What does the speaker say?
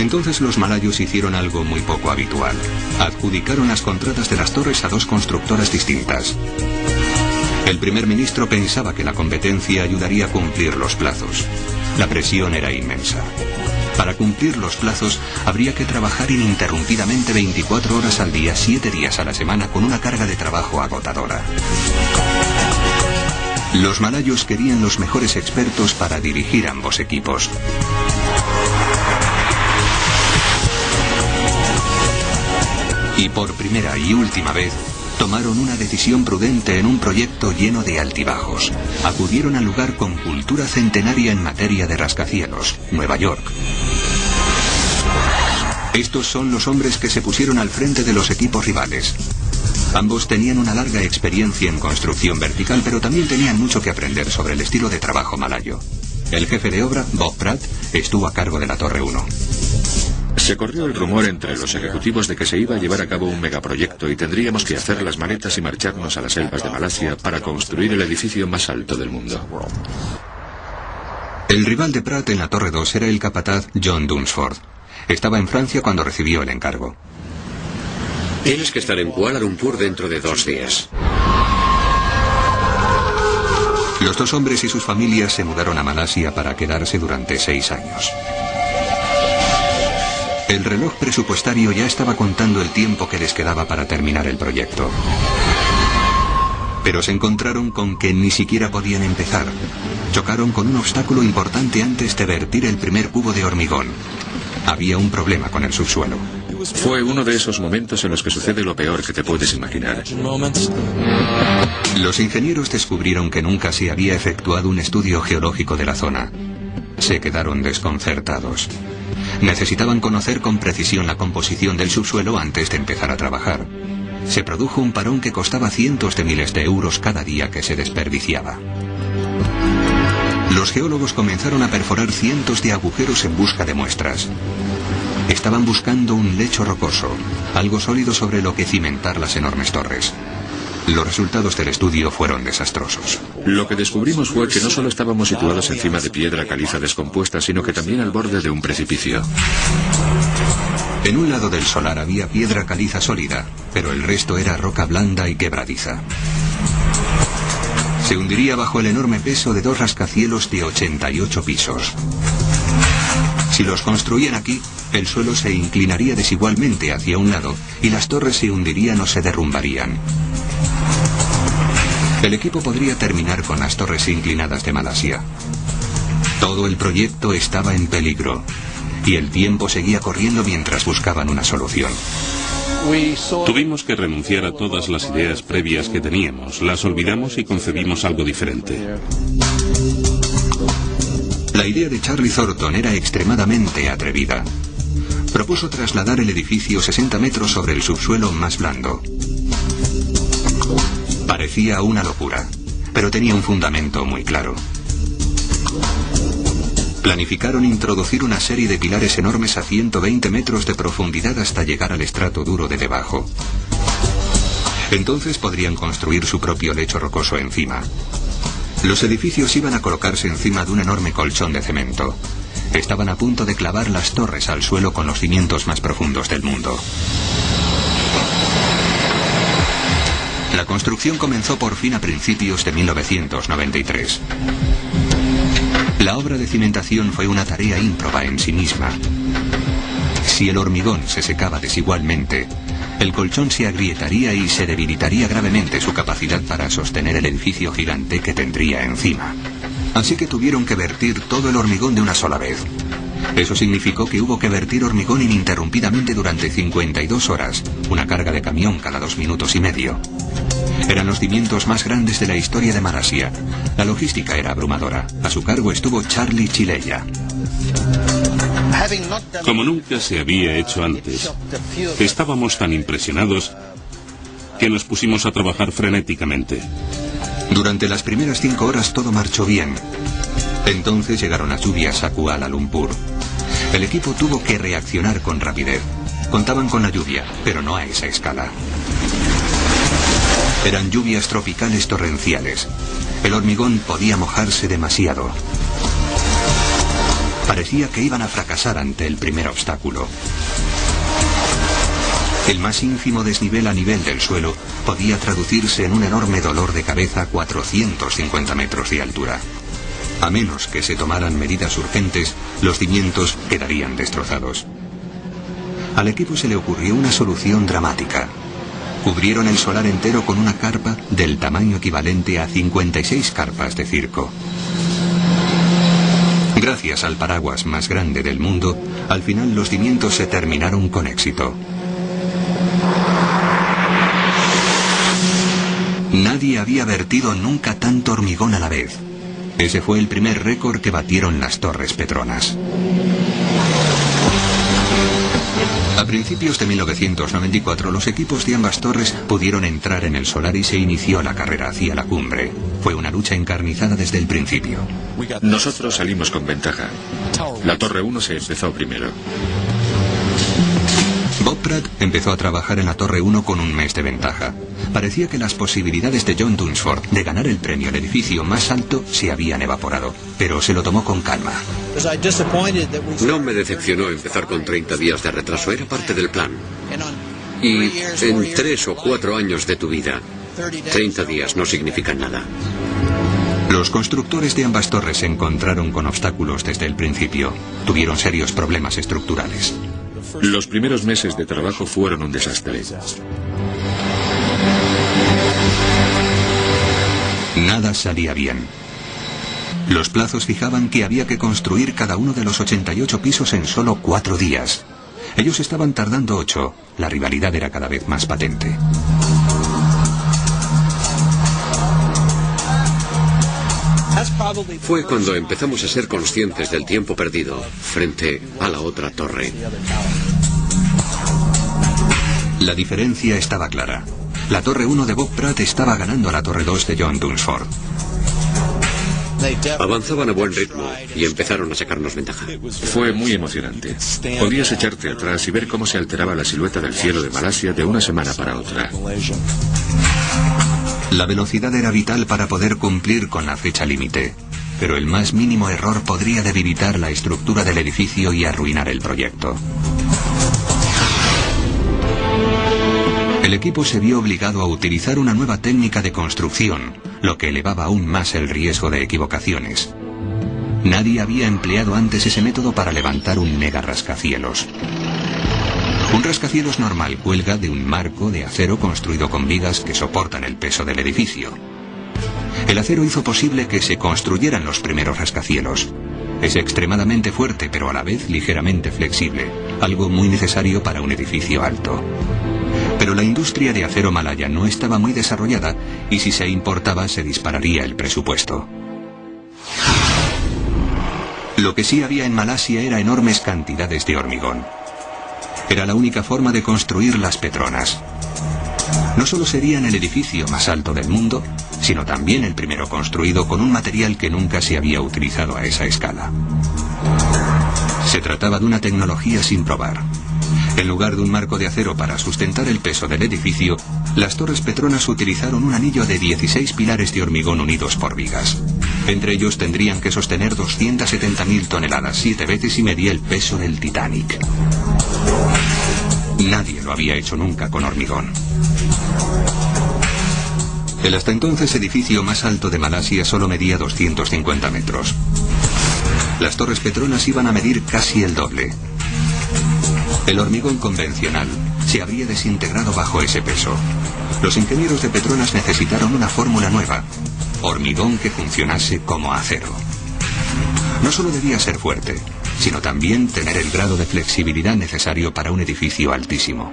Entonces los malayos hicieron algo muy poco habitual. Adjudicaron las contratas de las torres a dos constructoras distintas. El primer ministro pensaba que la competencia ayudaría a cumplir los plazos. La presión era inmensa. Para cumplir los plazos habría que trabajar ininterrumpidamente 24 horas al día, 7 días a la semana, con una carga de trabajo agotadora. Los malayos querían los mejores expertos para dirigir ambos equipos. Y por primera y última vez, tomaron una decisión prudente en un proyecto lleno de altibajos. Acudieron al lugar con cultura centenaria en materia de rascacielos, Nueva York. Estos son los hombres que se pusieron al frente de los equipos rivales. Ambos tenían una larga experiencia en construcción vertical, pero también tenían mucho que aprender sobre el estilo de trabajo malayo. El jefe de obra, Bob Pratt, estuvo a cargo de la Torre 1. Se corrió el rumor entre los ejecutivos de que se iba a llevar a cabo un megaproyecto y tendríamos que hacer las maletas y marcharnos a las selvas de Malasia para construir el edificio más alto del mundo. El rival de Pratt en la Torre 2 era el capataz John Dunsford. Estaba en Francia cuando recibió el encargo. Tienes que estar en Kuala Lumpur dentro de 2 días. Los dos hombres y sus familias se mudaron a Malasia para quedarse durante 6 años. El reloj presupuestario ya estaba contando el tiempo que les quedaba para terminar el proyecto. Pero se encontraron con que ni siquiera podían empezar. Chocaron con un obstáculo importante antes de vertir el primer cubo de hormigón. Había un problema con el subsuelo. Fue uno de esos momentos en los que sucede lo peor que te puedes imaginar. Los ingenieros descubrieron que nunca se había efectuado un estudio geológico de la zona. Se quedaron desconcertados. Necesitaban conocer con precisión la composición del subsuelo antes de empezar a trabajar. Se produjo un parón que costaba cientos de miles de euros cada día que se desperdiciaba. Los geólogos comenzaron a perforar cientos de agujeros en busca de muestras. Estaban buscando un lecho rocoso, algo sólido sobre lo que cimentar las enormes torres. Los resultados del estudio fueron desastrosos. Lo que descubrimos fue que no solo estábamos situados encima de piedra caliza descompuesta, sino que también al borde de un precipicio. En un lado del solar había piedra caliza sólida, pero el resto era roca blanda y quebradiza. Se hundiría bajo el enorme peso de 2 rascacielos de 88 pisos. Si los construían aquí, el suelo se inclinaría desigualmente hacia un lado y las torres se hundirían o se derrumbarían. El equipo podría terminar con las torres inclinadas de Malasia. Todo el proyecto estaba en peligro y el tiempo seguía corriendo mientras buscaban una solución. Tuvimos que renunciar a todas las ideas previas que teníamos, las olvidamos y concebimos algo diferente. La idea de Charlie Thornton era extremadamente atrevida. Propuso trasladar el edificio 60 metros sobre el subsuelo más blando. Parecía una locura, pero tenía un fundamento muy claro. Planificaron introducir una serie de pilares enormes a 120 metros de profundidad hasta llegar al estrato duro de debajo. Entonces podrían construir su propio lecho rocoso encima. Los edificios iban a colocarse encima de un enorme colchón de cemento. Estaban a punto de clavar las torres al suelo con los cimientos más profundos del mundo. La construcción comenzó por fin a principios de 1993. La obra de cimentación fue una tarea ímproba en sí misma. Si el hormigón se secaba desigualmente, el colchón se agrietaría y se debilitaría gravemente su capacidad para sostener el edificio gigante que tendría encima. Así que tuvieron que vertir todo el hormigón de una sola vez. Eso significó que hubo que vertir hormigón ininterrumpidamente durante 52 horas, una carga de camión cada 2 minutos y medio. Eran los cimientos más grandes de la historia de Malasia. La logística era abrumadora. A su cargo estuvo Charlie Chileya. Como nunca se había hecho antes, estábamos tan impresionados que nos pusimos a trabajar frenéticamente. Durante las primeras 5 horas todo marchó bien. Entonces llegaron las lluvias a Kuala Lumpur. El equipo tuvo que reaccionar con rapidez. Contaban con la lluvia, pero no a esa escala. Eran lluvias tropicales torrenciales. El hormigón podía mojarse demasiado. Parecía que iban a fracasar ante el primer obstáculo. El más ínfimo desnivel a nivel del suelo podía traducirse en un enorme dolor de cabeza a 450 metros de altura. A menos que se tomaran medidas urgentes, los cimientos quedarían destrozados. Al equipo se le ocurrió una solución dramática. Cubrieron el solar entero con una carpa del tamaño equivalente a 56 carpas de circo. Gracias al paraguas más grande del mundo, al final los cimientos se terminaron con éxito. Nadie había vertido nunca tanto hormigón a la vez. Ese fue el primer récord que batieron las Torres Petronas. A principios de 1994, los equipos de ambas torres pudieron entrar en el solar y se inició la carrera hacia la cumbre. Fue una lucha encarnizada desde el principio. Nosotros salimos con ventaja. La Torre 1 se empezó primero. Bob Pratt empezó a trabajar en la Torre 1 con un mes de ventaja. Parecía que las posibilidades de John Dunsford de ganar el premio al edificio más alto se habían evaporado, pero se lo tomó con calma. No me decepcionó empezar con 30 días de retraso, era parte del plan. Y en 3 o 4 años de tu vida, 30 días no significan nada. Los constructores de ambas torres se encontraron con obstáculos desde el principio. Tuvieron serios problemas estructurales. Los primeros meses de trabajo fueron un desastre. Nada salía bien. Los plazos fijaban que había que construir cada uno de los 88 pisos en solo 4 días. Ellos estaban tardando 8. La rivalidad era cada vez más patente. Fue cuando empezamos a ser conscientes del tiempo perdido frente a la otra torre. La diferencia estaba clara. La Torre 1 de Bob Pratt estaba ganando a la Torre 2 de John Dunsford. Avanzaban a buen ritmo y empezaron a sacarnos ventaja. Fue muy emocionante. Podías echarte atrás y ver cómo se alteraba la silueta del cielo de Malasia de una semana para otra. La velocidad era vital para poder cumplir con la fecha límite, pero el más mínimo error podría debilitar la estructura del edificio y arruinar el proyecto. El equipo se vio obligado a utilizar una nueva técnica de construcción, lo que elevaba aún más el riesgo de equivocaciones. Nadie había empleado antes ese método para levantar un mega rascacielos. Un rascacielos normal cuelga de un marco de acero construido con vigas que soportan el peso del edificio. El acero hizo posible que se construyeran los primeros rascacielos. Es extremadamente fuerte, pero a la vez ligeramente flexible, algo muy necesario para un edificio alto. Pero la industria de acero malaya no estaba muy desarrollada y si se importaba se dispararía el presupuesto. Lo que sí había en Malasia era enormes cantidades de hormigón. Era la única forma de construir las Petronas. No solo serían el edificio más alto del mundo, sino también el primero construido con un material que nunca se había utilizado a esa escala. Se trataba de una tecnología sin probar. En lugar de un marco de acero para sustentar el peso del edificio, las Torres Petronas utilizaron un anillo de 16 pilares de hormigón unidos por vigas. Entre ellos tendrían que sostener 270.000 toneladas, 7 veces y media el peso del Titanic. Nadie lo había hecho nunca con hormigón. El hasta entonces edificio más alto de Malasia solo medía 250 metros. Las Torres Petronas iban a medir casi el doble. El hormigón convencional se habría desintegrado bajo ese peso. Los ingenieros de Petronas necesitaron una fórmula nueva: hormigón que funcionase como acero. No solo debía ser fuerte, sino también tener el grado de flexibilidad necesario para un edificio altísimo.